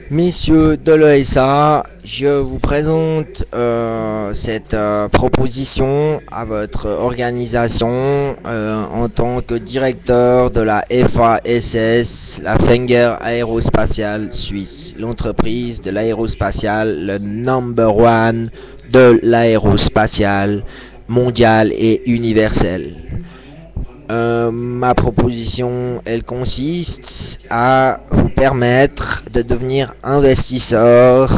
Messieurs de l'ESA, je vous présente cette proposition à votre organisation en tant que directeur de la FASS, la Fenger Aérospatiale Suisse, l'entreprise de l'aérospatiale, le number one de l'aérospatiale mondiale et universelle. Ma proposition, elle consiste à vous permettre de devenir investisseur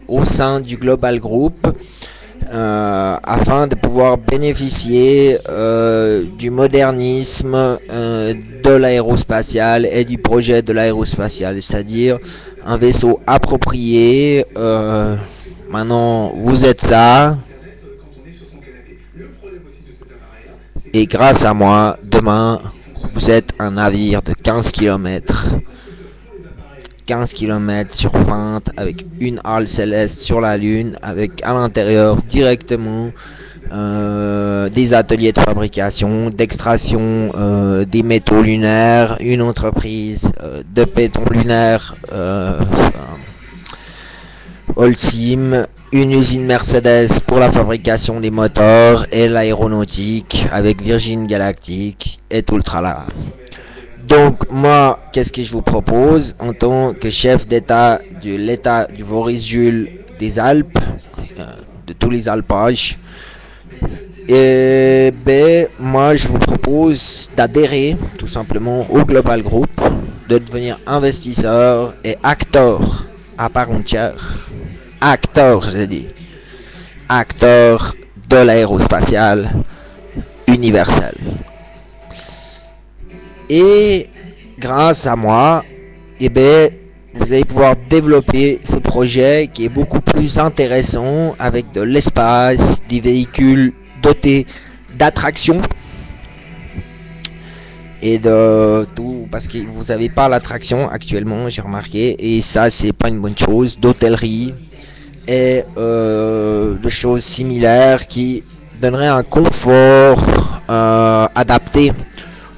au sein du Global Group afin de pouvoir bénéficier du modernisme de l'aérospatial et du projet de l'aérospatial, c'est-à-dire un vaisseau approprié. Maintenant, vous êtes ça. Et grâce à moi, demain, vous êtes un navire de 15 km. 15 km sur 20 avec une halle céleste sur la Lune, avec à l'intérieur directement des ateliers de fabrication, d'extraction des métaux lunaires, une entreprise de béton lunaire, Holcim, une usine Mercedes pour la fabrication des moteurs et l'aéronautique avec Virgin Galactic et tout le tralala. Donc moi, qu'est-ce que je vous propose en tant que chef d'État de l'État du Maurice-Jules des Alpes, de tous les alpages, et ben moi je vous propose d'adhérer tout simplement au Global Group, de devenir investisseur et acteur à part entière. Acteur, j'ai dit. Acteur de l'aérospatiale universelle. Et grâce à moi, eh ben, vous allez pouvoir développer ce projet qui est beaucoup plus intéressant avec de l'espace, des véhicules dotés d'attractions et de tout, parce que vous n'avez pas l'attraction actuellement, j'ai remarqué, et ça c'est pas une bonne chose, d'hôtellerie et de choses similaires qui donneraient un confort adapté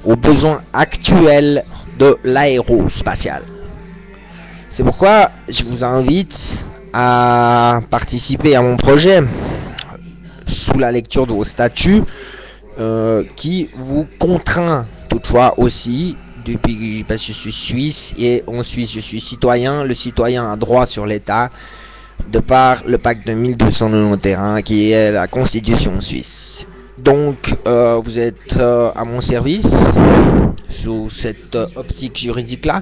aux besoins actuels de l'aérospatial. C'est pourquoi je vous invite à participer à mon projet sous la lecture de vos statuts qui vous contraint toutefois aussi, depuis parce que je suis suisse et en Suisse je suis citoyen. Le citoyen a droit sur l'État de par le pacte de 1291 qui est la constitution suisse. Donc vous êtes à mon service sous cette optique juridique là,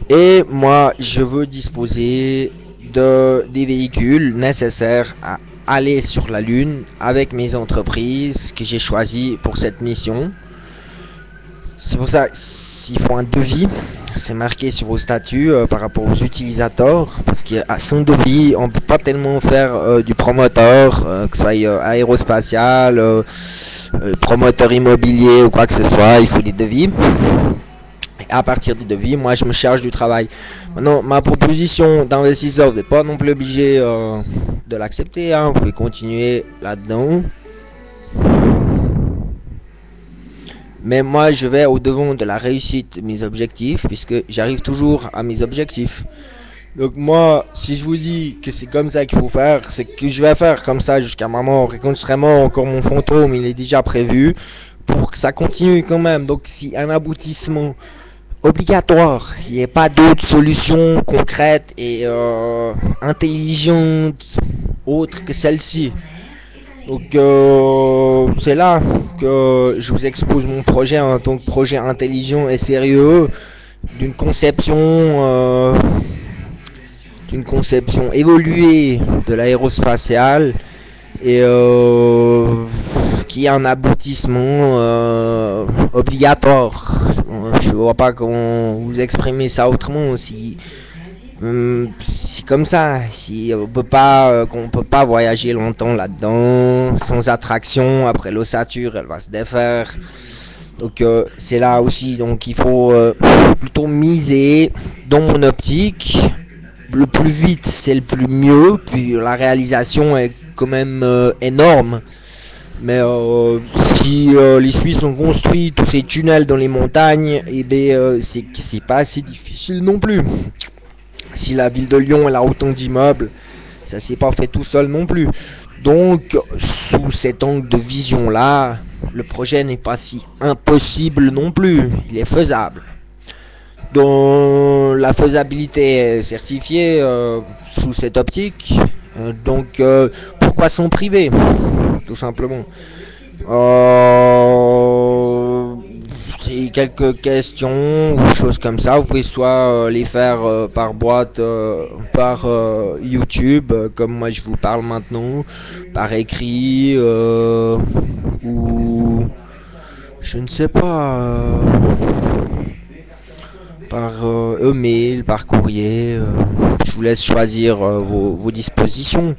et moi je veux disposer des véhicules nécessaires à aller sur la Lune avec mes entreprises que j'ai choisies pour cette mission. C'est pour ça qu'il faut un devis. C'est marqué sur vos statuts par rapport aux utilisateurs, parce qu'à son devis, on ne peut pas tellement faire du promoteur, que ce soit aérospatial, promoteur immobilier ou quoi que ce soit. Il faut des devis. Et à partir des devis, moi je me charge du travail. Maintenant, ma proposition d'investisseur, vous n'êtes pas non plus obligé de l'accepter, hein. Vous pouvez continuer là-dedans. Mais moi, je vais au-devant de la réussite de mes objectifs, puisque j'arrive toujours à mes objectifs. Donc moi, si je vous dis que c'est comme ça qu'il faut faire, c'est que je vais faire comme ça jusqu'à ma mort. Et quand je serai mort, encore mon fantôme, il est déjà prévu pour que ça continue quand même. Donc si un aboutissement obligatoire, il n'y a pas d'autre solution concrète et intelligente autre que celle-ci. Donc c'est là que je vous expose mon projet en tant que projet intelligent et sérieux, d'une conception évoluée de l'aérospatiale et qui a un aboutissement obligatoire. Je ne vois pas comment vous exprimer ça autrement. Si c'est comme ça, si on qu'on peut pas voyager longtemps là-dedans sans attraction. Après l'ossature, elle va se défaire. Donc c'est là aussi. Donc il faut plutôt miser, dans mon optique, le plus vite c'est le plus mieux. Puis la réalisation est quand même énorme. Mais si les Suisses ont construit tous ces tunnels dans les montagnes, et c'est pas assez difficile non plus. Si la ville de Lyon elle a autant d'immeubles, ça s'est pas fait tout seul non plus. Donc, sous cet angle de vision-là, le projet n'est pas si impossible non plus. Il est faisable. Dont la faisabilité est certifiée sous cette optique. Pourquoi s'en priver? Tout simplement. C'est quelques questions ou choses comme ça. Vous pouvez soit les faire par boîte, par YouTube, comme moi je vous parle maintenant, par écrit, ou je ne sais pas, par email, par courrier. Je vous laisse choisir vos dispositions.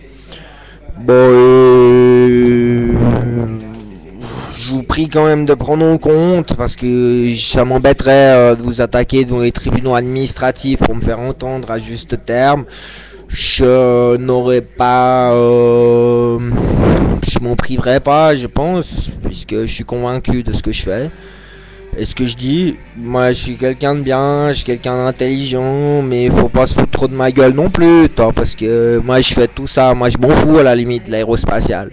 Je vous prie quand même de prendre en compte parce que ça m'embêterait de vous attaquer devant les tribunaux administratifs pour me faire entendre à juste terme. Je n'aurais pas, je m'en priverai pas, je pense, puisque je suis convaincu de ce que je fais. Et ce que je dis, moi je suis quelqu'un de bien, je suis quelqu'un d'intelligent, mais il faut pas se foutre trop de ma gueule non plus, parce que moi je fais tout ça, moi je m'en fous à la limite de l'aérospatiale.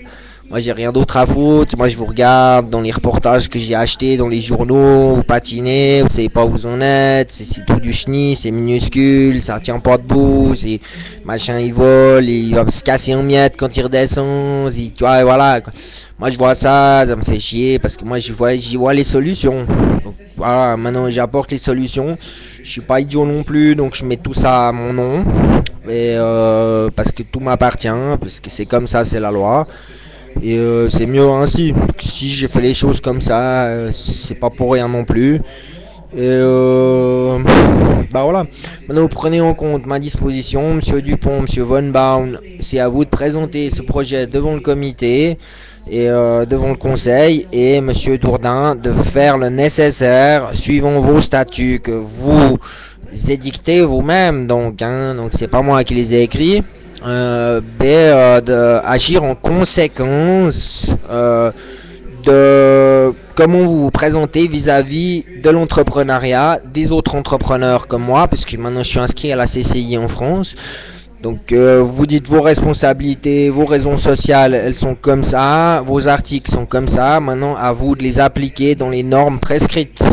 Moi j'ai rien d'autre à foutre, moi je vous regarde dans les reportages que j'ai achetés dans les journaux, vous patinez, vous savez pas où vous en êtes, c'est tout du chenille, c'est minuscule, ça tient pas debout, c'est machin il vole, il va se casser en miettes quand il redescend, tu vois, voilà quoi. Moi je vois ça, ça me fait chier parce que moi j'y vois les solutions. Donc voilà, maintenant j'apporte les solutions. Je suis pas idiot non plus, donc je mets tout ça à mon nom. Et parce que tout m'appartient, parce que c'est comme ça, c'est la loi. Et c'est mieux ainsi. Si j'ai fait les choses comme ça, c'est pas pour rien non plus. Et bah voilà. Maintenant vous prenez en compte ma disposition, Monsieur Dupont, Monsieur Von Baun. C'est à vous de présenter ce projet devant le comité et devant le conseil, et Monsieur Dourdin de faire le nécessaire suivant vos statuts que vous édictez vous-même. Donc c'est pas moi qui les ai écrits. D'agir en conséquence de comment vous vous présentez vis-à-vis de l'entrepreneuriat, des autres entrepreneurs comme moi, parce que maintenant je suis inscrit à la CCI en France. Donc vous dites vos responsabilités, vos raisons sociales, elles sont comme ça, vos articles sont comme ça, maintenant à vous de les appliquer dans les normes prescrites.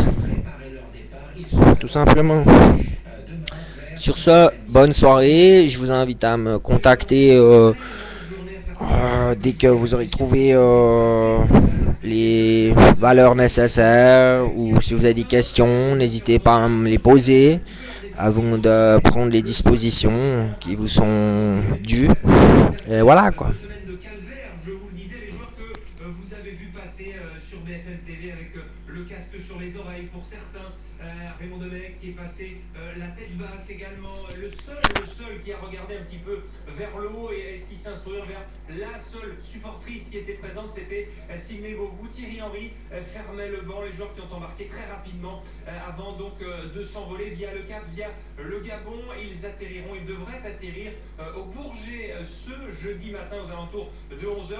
Tout simplement. Sur ce, bonne soirée, je vous invite à me contacter dès que vous aurez trouvé les valeurs nécessaires, ou si vous avez des questions, n'hésitez pas à me les poser avant de prendre les dispositions qui vous sont dues. Et voilà quoi. Le casque sur les oreilles pour certains, Raymond Domenech qui est passé la tête basse également, le seul qui a regardé un petit peu vers le haut et ce qui s'instruire vers la seule supportrice qui était présente, c'était Sidney Beauvou. Thierry Henry fermait le banc, les joueurs qui ont embarqué très rapidement avant donc de s'envoler via le Cap, via le Gabon. Ils atterriront, ils devraient atterrir au Bourget ce jeudi matin aux alentours de 11h.